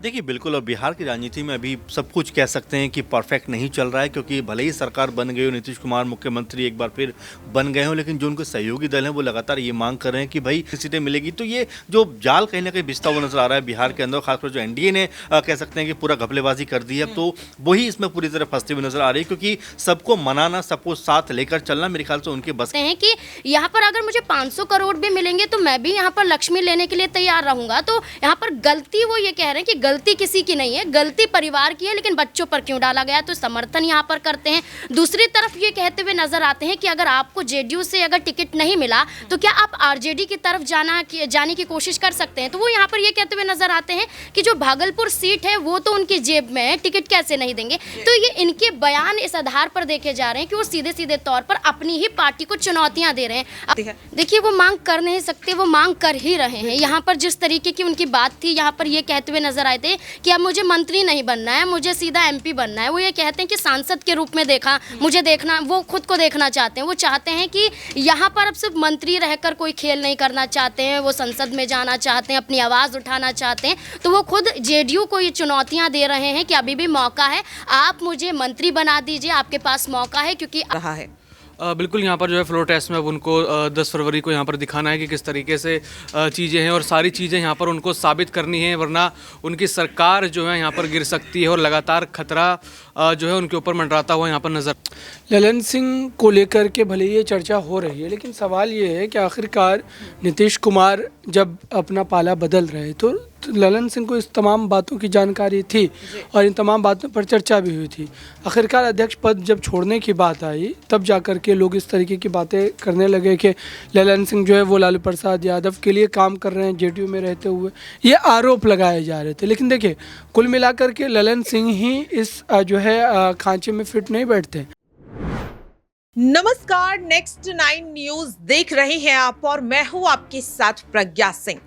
देखिए बिल्कुल, और बिहार की राजनीति में अभी सब कुछ कह सकते हैं कि परफेक्ट नहीं चल रहा है, क्योंकि भले ही सरकार बन गई हो, नीतीश कुमार मुख्यमंत्री एक बार फिर बन गए हों, लेकिन जो उनके सहयोगी दल हैं वो लगातार ये मांग कर रहे हैं कि भाई सीटें मिलेगी। तो ये जो जाल कहीं ना कहीं बिछता हुआ नजर आ रहा है बिहार के अंदर, खासकर जो एनडीए ने कह सकते हैं कि पूरा घपलेबाजी कर दी है, अब तो वही इसमें पूरी तरह फंसती हुई नजर आ रही है, क्योंकि सबको मनाना, सबको साथ लेकर चलना मेरे ख्याल से उनके बस हैं कि यहाँ पर अगर मुझे 500 करोड़ भी मिलेंगे तो मैं भी यहाँ पर लक्ष्मी लेने के लिए तैयार रहूंगा। तो यहाँ पर गलती वो ये कह रहे हैं कि गलती किसी की नहीं है, गलती परिवार की है, लेकिन बच्चों पर क्यों डाला गया, तो समर्थन यहाँ पर करते हैं। दूसरी तरफ ये कहते हुए नजर आते हैं कि अगर आपको जेडीयू से अगर टिकट नहीं मिला तो क्या आप आरजेडी की तरफ जाने की कोशिश कर सकते हैं। तो वो यहाँ पर ये कहते हुए नजर आते हैं कि जो भागलपुर सीट है वो तो उनकी जेब में है, टिकट कैसे नहीं देंगे। तो ये इनके बयान इस आधार पर देखे जा रहे हैं कि वो सीधे सीधे तौर पर अपनी ही पार्टी को चुनौतियां दे रहे हैं। देखिए वो मांग कर नहीं सकते, वो मांग कर ही रहे हैं। यहाँ पर जिस तरीके की उनकी बात थी, यहाँ पर ये कहते हुए नजर आए थे कि अब मुझे मंत्री नहीं बनना है, मुझे सीधा एमपी बनना है। वो ये कहते हैं कि सांसद के रूप में देखा मुझे देखना, वो खुद को देखना चाहते हैं। वो चाहते हैं कि यहाँ पर अब सिर्फ मंत्री रहकर कोई खेल नहीं करना चाहते हैं, वो संसद में जाना चाहते हैं, अपनी आवाज़ उठाना चाहते हैं। तो वो खुद जेडीयू को ये चुनौतियाँ दे रहे हैं कि अभी भी मौका है, आप मुझे मंत्री बना दीजिए, आपके पास मौका है। क्योंकि रहा है बिल्कुल यहाँ पर जो है फ्लोर टेस्ट में अब उनको 10 फरवरी को यहाँ पर दिखाना है कि किस तरीके से चीज़ें हैं, और सारी चीज़ें यहाँ पर उनको साबित करनी है, वरना उनकी सरकार जो है यहाँ पर गिर सकती है। और लगातार खतरा जो है उनके ऊपर मंडराता हुआ यहाँ पर नजर। ललन सिंह को लेकर के भले ये चर्चा हो रही है, लेकिन सवाल ये है कि आखिरकार नीतीश कुमार जब अपना पाला बदल रहे तो ललन सिंह को इस तमाम बातों की जानकारी थी और इन तमाम बातों पर चर्चा भी हुई थी। आखिरकार अध्यक्ष पद जब छोड़ने की बात आई तब जाकर के लोग इस तरीके की बातें करने लगे कि ललन सिंह जो है वो लालू प्रसाद यादव के लिए काम कर रहे हैं जेडीयू में रहते हुए, ये आरोप लगाए जा रहे थे। लेकिन देखिए कुल मिलाकर के ललन सिंह ही इस जो है खांचे में फिट नहीं बैठते। नमस्कार, नेक्स्ट 9 न्यूज देख रहे हैं आप और मैं हूं आपके साथ प्रज्ञा सिंह।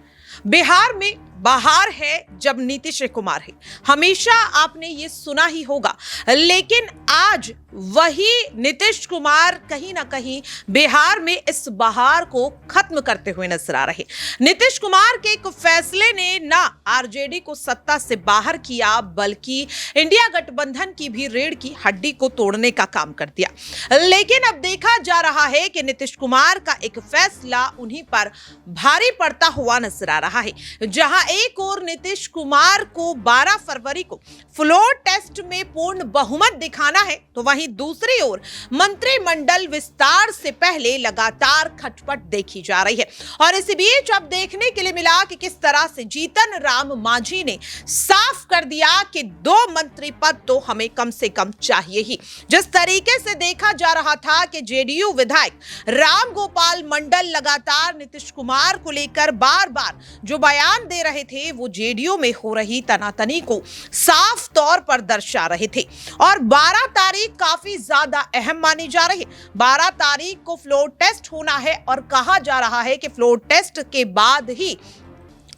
बिहार में बहार है जब नीतीश कुमार है, हमेशा आपने ये सुना ही होगा। लेकिन आज वही नीतीश कुमार कहीं ना कहीं बिहार में इस बहार को खत्म करते हुए नजर आ रहे। नीतीश कुमार के एक फैसले ने ना आरजेडी को सत्ता से बाहर किया, बल्कि इंडिया गठबंधन की भी रीढ़ की हड्डी को तोड़ने का काम कर दिया। लेकिन अब देखा जा रहा है कि नीतीश कुमार का एक फैसला उन्हीं पर भारी पड़ता हुआ नजर आ रहा है। जहां एक और नीतीश कुमार को 12 फरवरी को फ्लोर टेस्ट में पूर्ण बहुमत दिखाना है, तो वहीं दूसरी ओर मंत्रिमंडल विस्तार से पहले लगातार खटपट देखी जा रही है। और इसी बीच अब देखने के लिए मिला कि किस तरह से जीतन राम मांझी ने साफ कर दिया कि 2 मंत्री पद तो हमें कम से कम चाहिए ही। जिस तरीके से देखा जा रहा था कि जेडीयू विधायक राम गोपाल मंडल लगातार नीतीश कुमार को लेकर बार बार जो बयान दे रहे थे वो जेडीयू में हो रही तनातनी को साफ तौर पर दर्शा रहे थे। और 12 तारीख काफी ज्यादा अहम मानी जा रही है। 12 तारीख को फ्लोर टेस्ट होना है और कहा जा रहा है कि फ्लोर टेस्ट के बाद ही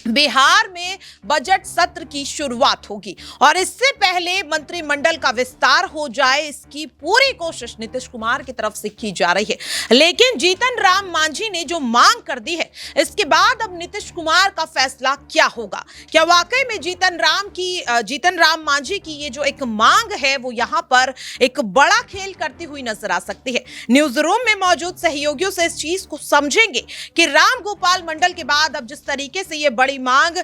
बिहार में बजट सत्र की शुरुआत होगी और इससे पहले मंत्रिमंडल का विस्तार हो जाए, इसकी पूरी कोशिश नीतीश कुमार की तरफ से की जा रही है। लेकिन जीतन राम मांझी ने जो मांग कर दी है, इसके बाद अब नीतीश कुमार का फैसला क्या होगा? क्या वाकई में जीतन राम मांझी की ये जो एक मांग है वो यहां पर एक बड़ा खेल करती हुई नजर आ सकती है? न्यूज रूम में मौजूद सहयोगियों से इस चीज को समझेंगे कि राम गोपाल मंडल के बाद अब जिस तरीके से ये बड़ी मांग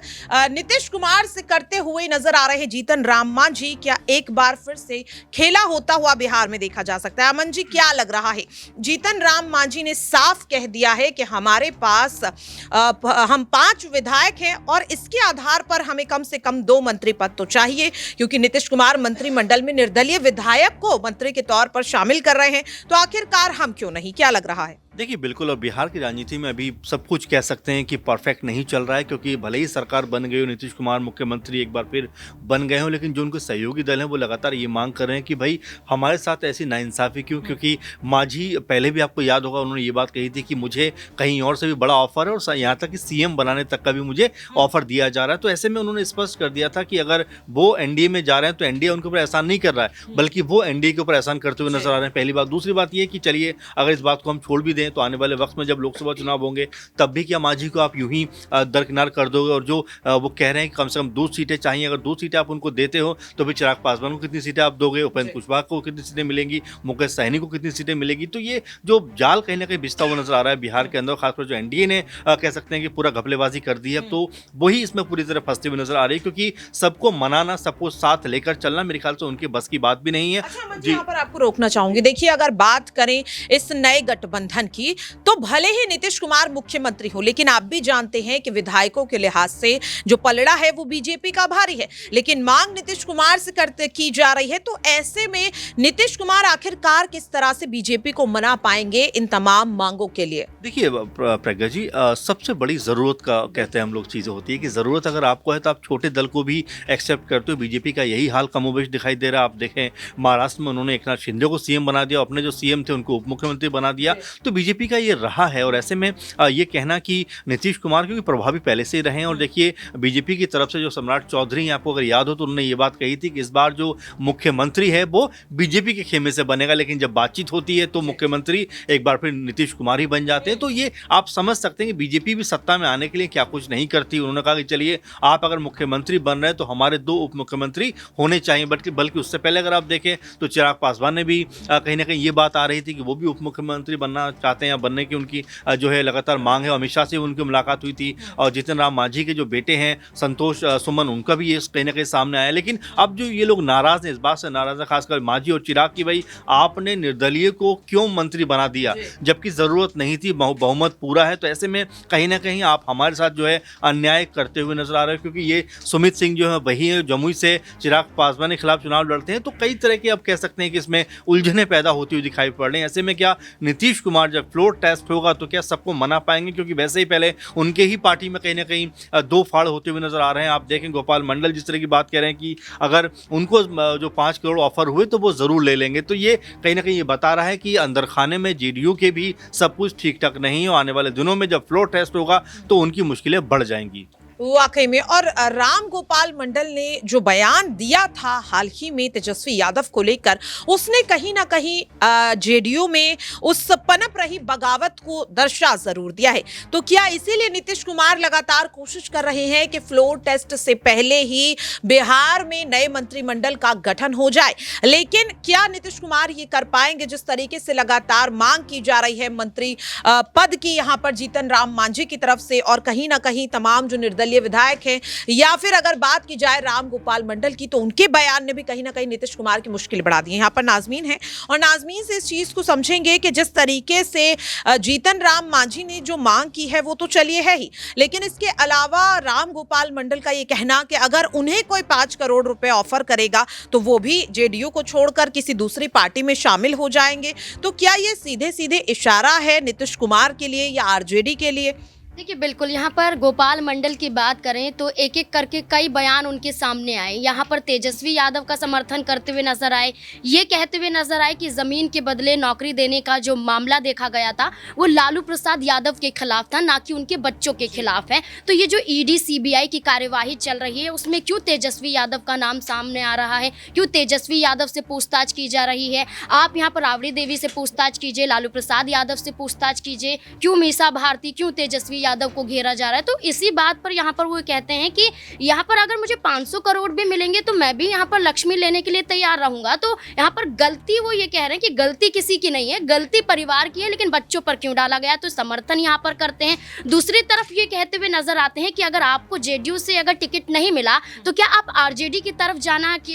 नीतीश कुमार से करते हुए नजर आ रहे हैं जीतन राम मांझी, क्या एक बार फिर से खेला होता हुआ बिहार में देखा जा सकता है? अमन जी, क्या लग रहा है? जीतन राम मांझी ने साफ कह दिया है कि हमारे पास हम 5 विधायक हैं और इसके आधार पर हमें कम से कम 2 मंत्री पद तो चाहिए, क्योंकि नीतीश कुमार मंत्रिमंडल में निर्दलीय विधायक को मंत्री के तौर पर शामिल कर रहे हैं। तो आखिरकार हम क्यों नहीं? क्या लग रहा है? देखिए बिल्कुल, और बिहार की राजनीति में अभी सब कुछ कह सकते हैं कि परफेक्ट नहीं चल रहा है, क्योंकि भले ही सरकार बन गई हो, नीतीश कुमार मुख्यमंत्री एक बार फिर बन गए हों, लेकिन जो उनके सहयोगी दल हैं वो लगातार ये मांग कर रहे हैं कि भाई हमारे साथ ऐसी नाइंसाफ़ी क्यों? क्योंकि मांझी पहले भी आपको याद होगा उन्होंने ये बात कही थी कि मुझे कहीं और से भी बड़ा ऑफर है और यहाँ तक कि सीएम बनाने तक का भी मुझे ऑफर दिया जा रहा है। तो ऐसे में उन्होंने स्पष्ट कर दिया था कि अगर वो एनडीए में जा रहे हैं तो एनडीए उनके ऊपर एहसान नहीं कर रहा है, बल्कि वो एनडीए के ऊपर एहसान करते हुए नजर आ रहे हैं। पहली बात। दूसरी बात ये कि चलिए अगर इस बात को हम छोड़ भी दें दें, तो आने वाले वक्त में जब लोकसभा चुनाव होंगे तब भी क्या मांझी को आप यूं ही दरकिनार कर दोगे? और जो वो कह रहे हैं कि कम से कम 2 सीटें चाहिए, अगर 2 सीटें आप उनको देते हो तो फिर चिराग पासवान को कितनी सीटें आप दोगे, उपेंद्र कुशवाहा को कितनी सीटें मिलेंगी, मुकेश सहनी को कितनी सीटें मिलेगी? तो ये जो जाल कहीं ना कहीं बिछता हुआ नजर आ रहा है बिहार के अंदर, खासकर जो एनडीए ने कह सकते हैं कि पूरा घपलेबाजी कर दी है, तो वही इसमें पूरी तरह फंसती हुई नजर आ रही है, क्योंकि सबको मनाना, सबको साथ लेकर चलना मेरे ख्याल से उनके बस की बात भी नहीं है। अच्छा, मैं यहाँ पर आपको रोकना चाहूंगी। देखिए, अगर बात करें इस नए गठबंधन की, तो भले ही नीतीश कुमार मुख्यमंत्री हो, लेकिन आप भी जानते हैं कि विधायकों के लिहाज से जो पलड़ा है वो बीजेपी का भारी है, लेकिन मांग नीतीश कुमार से करते की जा रही है। तो ऐसे में नीतीश कुमार आखिरकार किस तरह से बीजेपी को मना पाएंगे इन तमाम मांगों के लिए? देखिए प्रज्ञा जी, सबसे बड़ी ज़रूरत का कहते हैं हम लोग चीज़ें होती है कि ज़रूरत अगर आपको है तो आप छोटे दल को भी एक्सेप्ट करते हो। बीजेपी का यही हाल कमोबेश दिखाई दे रहा है। आप देखें महाराष्ट्र में उन्होंने एकनाथ शिंदे को सीएम बना दिया, अपने जो सीएम थे उनको उप मुख्यमंत्री बना दिया, तो बीजेपी का ये रहा है। और ऐसे में ये कहना कि नीतीश कुमार क्योंकि प्रभावी पहले से ही रहे हैं, और देखिए बीजेपी की तरफ से जो सम्राट चौधरी हैं, आपको अगर याद हो तो उन्होंने ये बात कही थी कि इस बार जो मुख्यमंत्री है वो बीजेपी के खेमे से बनेगा, लेकिन जब बातचीत होती है तो मुख्यमंत्री एक बार फिर नीतीश कुमार ही बन जाते हैं। तो ये आप समझ सकते हैं कि बीजेपी भी सत्ता में आने के लिए क्या कुछ नहीं करती। उन्होंने कहा कि चलिए आप अगर मुख्यमंत्री बन रहे हैं तो हमारे 2 उप मुख्यमंत्री होने चाहिए, बल्कि उससे पहले अगर आप देखें तो चिराग पासवान ने भी कहीं ना कहीं ये बात आ रही थी कि वो भी उप मुख्यमंत्री बनना चाहते हैं, या बनने की उनकी जो है लगातार मांग है। अमित शाह से उनकी मुलाकात हुई थी, और जीतन राम मांझी के जो बेटे हैं संतोष सुमन, उनका भी ये कहीं ना कहीं सामने आया। लेकिन अब जो ये लोग नाराज हैं, इस बात से नाराज है खासकर मांझी और चिराग की, भाई आपने निर्दलीय को क्यों मंत्री बना दिया जबकि जरूरत नहीं थी, बहुमत पूरा है। तो ऐसे में कहीं ना कहीं आप हमारे साथ जो है अन्याय करते हुए नजर आ रहे हो, क्योंकि ये सुमित सिंह जो है वही है, जमुई से चिराग पासवान के खिलाफ चुनाव लड़ते हैं। तो कई तरह के अब कह सकते हैं कि इसमें उलझने पैदा होती हुई दिखाई पड़ रही हैं। ऐसे में क्या नीतीश कुमार जब फ्लोर टेस्ट होगा तो क्या सबको मना पाएंगे? क्योंकि वैसे ही पहले उनके ही पार्टी में कहीं ना कहीं 2 फाड़ होते हुए नजर आ रहे हैं। आप देखें गोपाल मंडल जिस तरह की बात कह रहे हैं कि अगर उनको जो 5 करोड़ ऑफर हुए तो वो जरूर ले लेंगे, तो ये कहीं ना कहीं ये बता रहा है कि अंदर खाने में जेडीयू के भी सब कुछ ठीक ठाक नहीं है। आने वाले दिनों में जब फ्लोर टेस्ट होगा तो उनकी मुश्किलें बढ़ जाएंगी। वाकई में। और राम गोपाल मंडल ने जो बयान दिया था हाल ही में तेजस्वी यादव को लेकर, उसने कहीं ना कहीं जेडीयू में उस पनप रही बगावत को दर्शा जरूर दिया है। तो क्या इसीलिए नीतीश कुमार लगातार कोशिश कर रहे हैं कि फ्लोर टेस्ट से पहले ही बिहार में नए मंत्रिमंडल का गठन हो जाए? लेकिन क्या नीतीश कुमार ये कर पाएंगे? जिस तरीके से लगातार मांग की जा रही है मंत्री पद की यहाँ पर जीतन राम मांझी की तरफ से, और कहीं ना कहीं तमाम जो निर्दलीय विधायक हैं, या फिर अगर बात की जाए राम गोपाल मंडल की, तो उनके बयान ने भी कहीं ना कहीं नीतीश कुमार की मुश्किल बढ़ा दी है। यहाँ पर नाजमीन है, और नाजमीन से इस चीज को समझेंगे कि जिस तरीके से जीतन राम मांझी ने जो मांग की है वो तो चलिए है ही, लेकिन इसके अलावा राम गोपाल मंडल का ये कहना कि अगर उन्हें कोई 5 करोड़ रुपए ऑफर करेगा तो वो भी जेडीयू को छोड़कर किसी दूसरी पार्टी में शामिल हो जाएंगे। तो क्या ये सीधे सीधे इशारा है नीतीश कुमार के लिए या आरजेडी के लिए? देखिए, बिल्कुल यहाँ पर गोपाल मंडल की बात करें तो एक एक करके कई बयान उनके सामने आए। यहाँ पर तेजस्वी यादव का समर्थन करते हुए नजर आए, ये कहते हुए नजर आए कि ज़मीन के बदले नौकरी देने का जो मामला देखा गया था वो लालू प्रसाद यादव के खिलाफ था, ना कि उनके बच्चों के खिलाफ है। तो ये जो ईडी सीबीआई की कार्यवाही चल रही है उसमें क्यों तेजस्वी यादव का नाम सामने आ रहा है, क्यों तेजस्वी यादव से पूछताछ की जा रही है? आप यहाँ पर राबड़ी देवी से पूछताछ कीजिए, लालू प्रसाद यादव से पूछताछ कीजिए, क्यों मीसा भारती, क्यों तेजस्वी यादव को घेरा जा रहा है? तो इसी बात पर यहाँ पर वो कहते हैं कि यहाँ पर अगर मुझे 500 करोड़ भी मिलेंगे तो मैं भी यहाँ पर लक्ष्मी लेने के लिए तैयार रहूंगा। तो यहाँ पर गलती वो ये कह रहे हैं कि गलती किसी की नहीं है, गलती परिवार की है, लेकिन बच्चों पर क्यों डाला गया? तो समर्थन यहाँ पर करते हैं। दूसरी तरफ ये कहते हुए नजर आते हैं कि अगर आपको जेडीयू से अगर टिकट नहीं मिला तो क्या आप आरजेडी की तरफ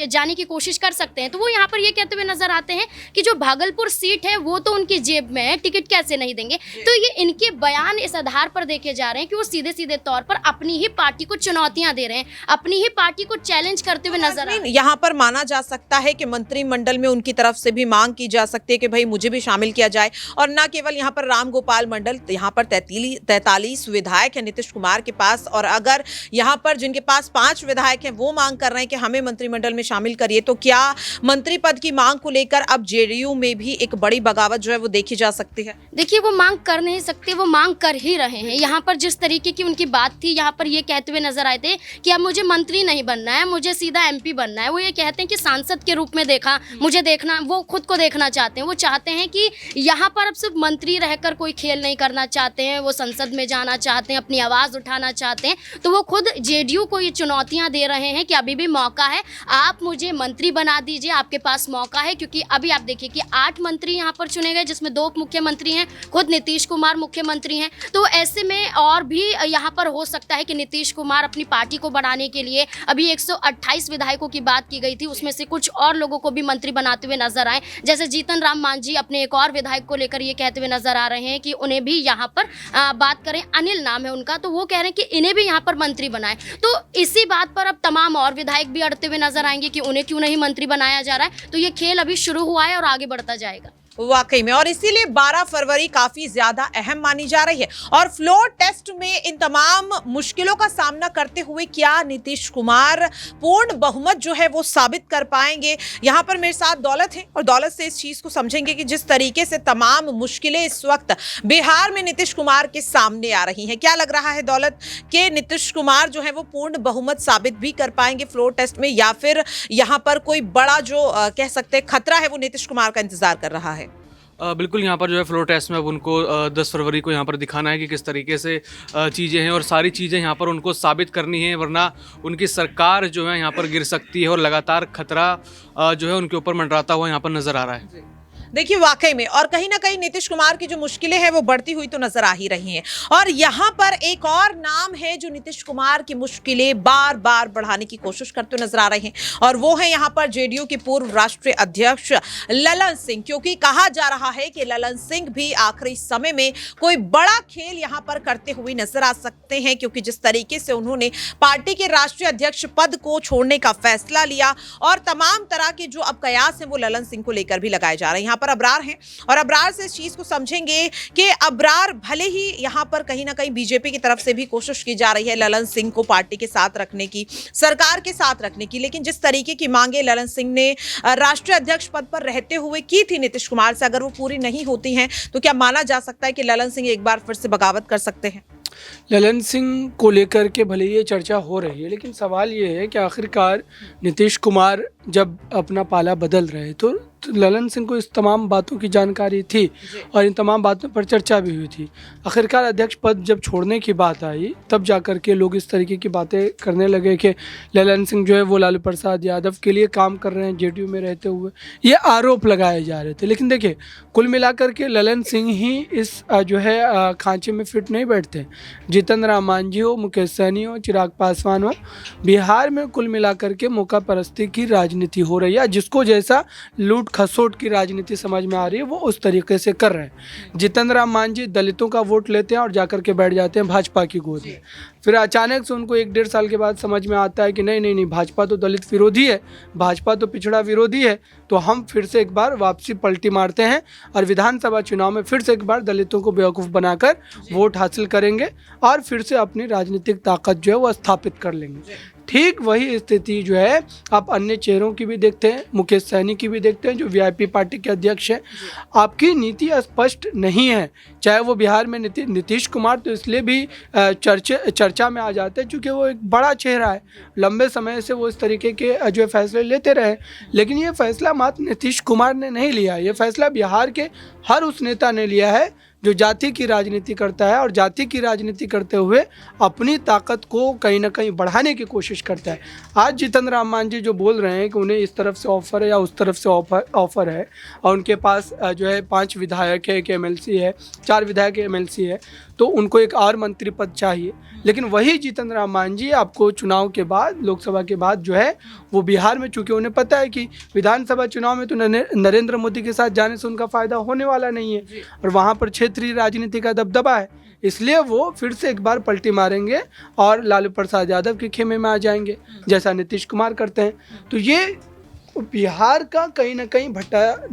जाने की कोशिश कर सकते हैं? तो वो यहाँ पर ये कहते हुए नजर आते हैं कि जो भागलपुर सीट है वो तो उनकी जेब में है, टिकट कैसे नहीं देंगे? तो ये इनके बयान इस आधार पर देखे जा रहे हैं कि वो सीधे सीधे तौर पर अपनी ही पार्टी को चुनौतियां दे रहे हैं, अपनी ही पार्टी को चैलेंज करते हुए नजर आ रहे हैं। यहाँ पर माना जा सकता है कि मंत्रिमंडल में उनकी तरफ से भी मांग की जा सकती है कि भाई मुझे भी शामिल किया जाए। और ना केवल यहाँ पर राम गोपाल मंडल, यहाँ पर 43 विधायक हैं नीतीश कुमार के पास, और अगर यहाँ पर जिनके पास 5 विधायक हैं वो मांग कर रहे हैं कि हमें मंत्रिमंडल में शामिल करिए, तो क्या मंत्री पद की मांग को लेकर अब जेडीयू में भी एक बड़ी बगावत जो है वो देखी जा सकती है? देखिए, वो मांग कर नहीं सकते, वो मांग कर ही रहे हैं। यहाँ पर जिस तरीके की उनकी बात थी, यहाँ पर ये कहते हुए नजर आए थे कि अब मुझे मंत्री नहीं बनना है, मुझे सीधा एमपी बनना है। वो ये कहते हैं कि सांसद के रूप में देखा, मुझे देखना, वो खुद को देखना चाहते हैं। वो चाहते हैं कि यहाँ पर अब सिर्फ मंत्री रहकर कोई खेल नहीं करना चाहते हैं, वो संसद में जाना चाहते हैं, अपनी आवाज़ उठाना चाहते हैं। तो वो खुद जेडीयू को ये चुनौतियाँ दे रहे हैं कि अभी भी मौका है, आप मुझे मंत्री बना दीजिए, आपके पास मौका है। क्योंकि अभी आप देखिए कि 8 मंत्री यहाँ पर चुने गए, जिसमें 2 मुख्यमंत्री हैं, खुद नीतीश कुमार मुख्यमंत्री हैं। तो ऐसे में और भी यहाँ पर हो सकता है कि नीतीश कुमार अपनी पार्टी को बढ़ाने के लिए, अभी 128 विधायकों की बात की गई थी, उसमें से कुछ और लोगों को भी मंत्री बनाते हुए नजर आए। जैसे जीतन राम मांझी अपने एक और विधायक को लेकर ये कहते हुए नजर आ रहे हैं कि उन्हें भी यहाँ पर बात करें, अनिल नाम है उनका, तो वो कह रहे हैं कि इन्हें भी यहाँ पर मंत्री बनाए। तो इसी बात पर अब तमाम और विधायक भी अड़ते हुए नजर आएंगे कि उन्हें क्यों नहीं मंत्री बनाया जा रहा है। तो ये खेल अभी शुरू हुआ है और आगे बढ़ता जाएगा। वाकई में, और इसीलिए 12 फरवरी काफी ज्यादा अहम मानी जा रही है। और फ्लोर टेस्ट में इन तमाम मुश्किलों का सामना करते हुए क्या नीतीश कुमार पूर्ण बहुमत जो है वो साबित कर पाएंगे? यहाँ पर मेरे साथ दौलत है और दौलत से इस चीज को समझेंगे कि जिस तरीके से तमाम मुश्किलें इस वक्त बिहार में नीतीश कुमार के सामने आ रही हैं, क्या लग रहा है दौलत के नीतीश कुमार जो है वो पूर्ण बहुमत साबित भी कर पाएंगे फ्लोर टेस्ट में, या फिर यहाँ पर कोई बड़ा जो कह सकते हैं खतरा है वो नीतीश कुमार का इंतजार कर रहा है? बिल्कुल, यहाँ पर जो है फ्लोर टेस्ट में अब उनको 10 फरवरी को यहाँ पर दिखाना है कि किस तरीके से चीज़ें हैं और सारी चीज़ें यहाँ पर उनको साबित करनी है, वरना उनकी सरकार जो है यहाँ पर गिर सकती है और लगातार खतरा जो है उनके ऊपर मंडराता हुआ यहाँ पर नज़र आ रहा है। देखिए वाकई में, और कहीं ना कहीं नीतीश कुमार की जो मुश्किलें हैं वो बढ़ती हुई तो नजर आ ही रही हैं। और यहाँ पर एक और नाम है जो नीतीश कुमार की मुश्किलें बार बार बढ़ाने की कोशिश करते हुए नजर आ रहे हैं, और वो है यहाँ पर जेडीयू के पूर्व राष्ट्रीय अध्यक्ष ललन सिंह। क्योंकि कहा जा रहा है कि ललन सिंह भी आखिरी समय में कोई बड़ा खेल यहाँ पर करते हुए नजर आ सकते हैं, क्योंकि जिस तरीके से उन्होंने पार्टी के राष्ट्रीय अध्यक्ष पद को छोड़ने का फैसला लिया और तमाम तरह के जो अब कयास हैं वो ललन सिंह को लेकर भी लगाए जा रहे हैं। पर अबरार हैं और अबरार से इस चीज को समझेंगे कि अबरार भले ही यहां पर कहीं ना कहीं बीजेपी की तरफ से भी कोशिश की जा रही है ललन सिंह को पार्टी के साथ रखने की, सरकार के साथ रखने की, लेकिन जिस तरीके की मांगे ललन सिंह ने राष्ट्रीय अध्यक्ष पद पर रहते हुए की थी नीतीश कुमार से, अगर वो पूरी नहीं होती हैं तो क्या माना जा सकता है कि ललन सिंह एक बार फिर से बगावत कर सकते हैं? ललन सिंह को लेकर के भले ये चर्चा हो रही है, लेकिन सवाल ये है कि आखिरकार नीतीश कुमार जब अपना पाला बदल रहे तो ललन सिंह को इस तमाम बातों की जानकारी थी और इन तमाम बातों पर चर्चा भी हुई थी। आखिरकार अध्यक्ष पद जब छोड़ने की बात आई तब जाकर के लोग इस तरीके की बातें करने लगे कि ललन सिंह जो है वो लालू प्रसाद यादव के लिए काम कर रहे हैं जेडीयू में रहते हुए, ये आरोप लगाए जा रहे थे। लेकिन देखिए, कुल मिलाकर के ललन सिंह ही इस जो है खांचे में फिट नहीं बैठते। जीतन राम मांझी हो, मुकेश सहनी हो, चिराग पासवान हो, बिहार में कुल मिलाकर के मौका परस्ती की राजनीति हो रही है। जिसको जैसा लूट खसोट की राजनीति समझ में आ रही है वो उस तरीके से कर रहे हैं। जीतन राम मांझी दलितों का वोट लेते हैं और जाकर के बैठ जाते हैं भाजपा की गोद में। फिर अचानक से उनको 1-1.5 साल के बाद समझ में आता है कि नहीं, भाजपा तो दलित विरोधी है, भाजपा तो पिछड़ा विरोधी है, तो हम फिर से एक बार वापसी पलटी मारते हैं और विधानसभा चुनाव में फिर से एक बार दलितों को बेवकूफ़ बनाकर वोट हासिल करेंगे और फिर से अपनी राजनीतिक ताकत जो है वो स्थापित कर लेंगे। ठीक वही स्थिति जो है आप अन्य चेहरों की भी देखते हैं, मुकेश सहनी की भी देखते हैं जो वीआईपी पार्टी के अध्यक्ष हैं। आपकी नीति स्पष्ट नहीं है, चाहे वो बिहार में नीतीश कुमार तो इसलिए भी चर्चा में आ जाते हैं क्योंकि वो एक बड़ा चेहरा है, लंबे समय से वो इस तरीके के जो फैसले लेते रहे। लेकिन ये फैसला मात्र नीतीश कुमार ने नहीं लिया, ये फैसला बिहार के हर उस नेता ने लिया है जो जाति की राजनीति करता है और जाति की राजनीति करते हुए अपनी ताकत को कहीं ना कहीं बढ़ाने की कोशिश करता है। आज जीतन राम मांझी जो बोल रहे हैं कि उन्हें इस तरफ से ऑफर है या उस तरफ से ऑफर है और उनके पास जो है 5 विधायक है, एक एमएलसी है, 4 विधायक एमएलसी है, तो उनको एक और मंत्री पद चाहिए। लेकिन वही जीतन राम मांझी आपको चुनाव के बाद, लोकसभा के बाद जो है वो बिहार में, चूँकि उन्हें पता है कि विधानसभा चुनाव में तो नरेंद्र मोदी के साथ जाने से उनका फ़ायदा होने वाला नहीं है और वहाँ पर क्षेत्रीय राजनीति का दबदबा है, इसलिए वो फिर से एक बार पलटी मारेंगे और लालू प्रसाद यादव के खेमे में आ जाएंगे जैसा नीतीश कुमार करते हैं। तो ये बिहार का कहीं ना कहीं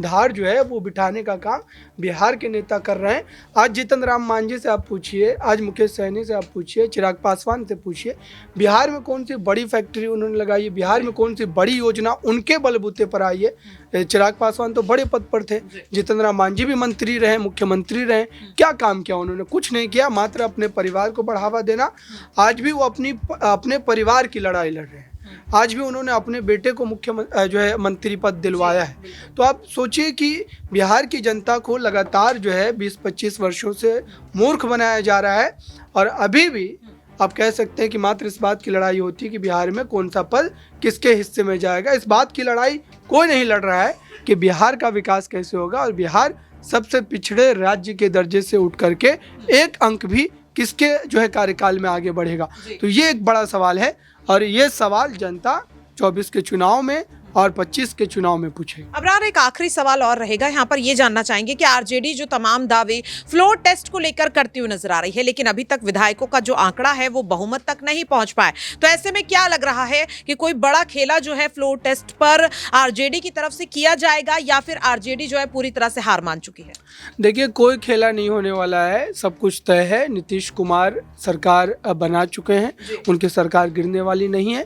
ढार जो है वो बिठाने का काम बिहार के नेता कर रहे हैं। आज जीतन राम मांझी से आप पूछिए, आज मुकेश सहनी से आप पूछिए, चिराग पासवान से पूछिए, बिहार में कौन सी बड़ी फैक्ट्री उन्होंने लगाई है, बिहार में कौन सी बड़ी योजना उनके बलबूते पर आई है। चिराग पासवान तो बड़े पद पर थे, जीतन राम मांझी भी मंत्री रहे, मुख्यमंत्री रहे, क्या काम किया उन्होंने? कुछ नहीं किया, मात्र अपने परिवार को बढ़ावा देना। आज भी वो अपने परिवार की लड़ाई लड़ रहे हैं। आज भी उन्होंने अपने बेटे को जो है मंत्री पद दिलवाया है। तो आप सोचिए कि बिहार की जनता को लगातार जो है 20-25 वर्षों से मूर्ख बनाया जा रहा है, और अभी भी आप कह सकते हैं कि मात्र इस बात की लड़ाई होती है कि बिहार में कौन सा पद किसके हिस्से में जाएगा। इस बात की लड़ाई कोई नहीं लड़ रहा है कि बिहार का विकास कैसे होगा, और बिहार सबसे पिछड़े राज्य के दर्जे से उठ करके एक अंक भी किसके जो है कार्यकाल में आगे बढ़ेगा। तो ये एक बड़ा सवाल है, और ये सवाल जनता 24 के चुनाव में और 25 के चुनाव में पूछे। अबरार, एक आखिरी सवाल और रहेगा यहाँ पर, ये जानना चाहेंगे कि आरजेडी जो तमाम दावे फ्लोर टेस्ट को लेकर करती हुई नजर आ रही है, लेकिन अभी तक विधायकों का जो आंकड़ा है वो बहुमत तक नहीं पहुंच पाए, तो ऐसे में क्या लग रहा है कि कोई बड़ा खेला जो है फ्लोर टेस्ट पर आरजेडी की तरफ से किया जाएगा, या फिर आरजेडी जो है पूरी तरह से हार मान चुकी है? देखिए, कोई खेला नहीं होने वाला है, सब कुछ तय है। नीतीश कुमार सरकार बना चुके हैं, उनकी सरकार गिरने वाली नहीं है।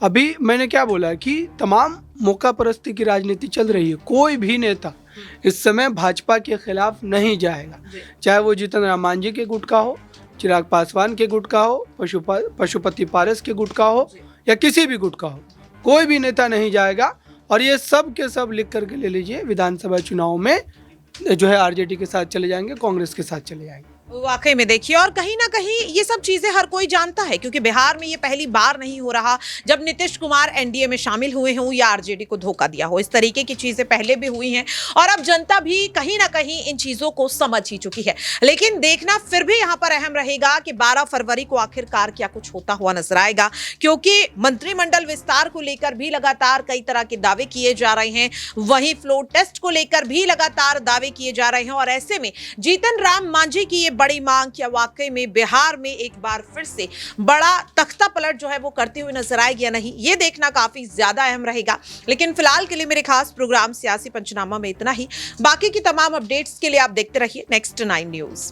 अभी मैंने क्या बोला कि तमाम मौका परस्ती की राजनीति चल रही है। कोई भी नेता इस समय भाजपा के खिलाफ नहीं जाएगा, चाहे वो जीतन राम मांझी के गुट का हो, चिराग पासवान के गुट का हो, पशुपति पारस के गुट का हो, या किसी भी गुट का हो, कोई भी नेता नहीं जाएगा। और ये सब के सब लिख करके ले लीजिए, विधानसभा चुनाव में जो है आरजेडी के साथ चले जाएंगे, कांग्रेस के साथ चले जाएंगे। वाकई में देखिए, और कहीं ना कहीं ये सब चीजें हर कोई जानता है, क्योंकि बिहार में ये पहली बार नहीं हो रहा जब नीतीश कुमार एनडीए में शामिल हुए हों या आरजेडी को धोखा दिया हो। इस तरीके की चीजें पहले भी हुई हैं, और अब जनता भी कहीं ना कहीं इन चीजों को समझ ही चुकी है। लेकिन देखना फिर भी यहाँ पर अहम रहेगा कि 12 फरवरी को आखिरकार क्या कुछ होता हुआ नजर आएगा, क्योंकि मंत्रिमंडल विस्तार को लेकर भी लगातार कई तरह के दावे किए जा रहे हैं, वहीं फ्लोर टेस्ट को लेकर भी लगातार दावे किए जा रहे हैं। और ऐसे में जीतन राम मांझी की ये बड़ी मांग क्या वाकई में बिहार में एक बार फिर से बड़ा तख्ता पलट जो है वो करती हुई नजर आएगी या नहीं, ये देखना काफी ज्यादा अहम रहेगा। लेकिन फिलहाल के लिए मेरे खास प्रोग्राम सियासी पंचनामा में इतना ही। बाकी की तमाम अपडेट्स के लिए आप देखते रहिए नेक्स्ट 9 न्यूज।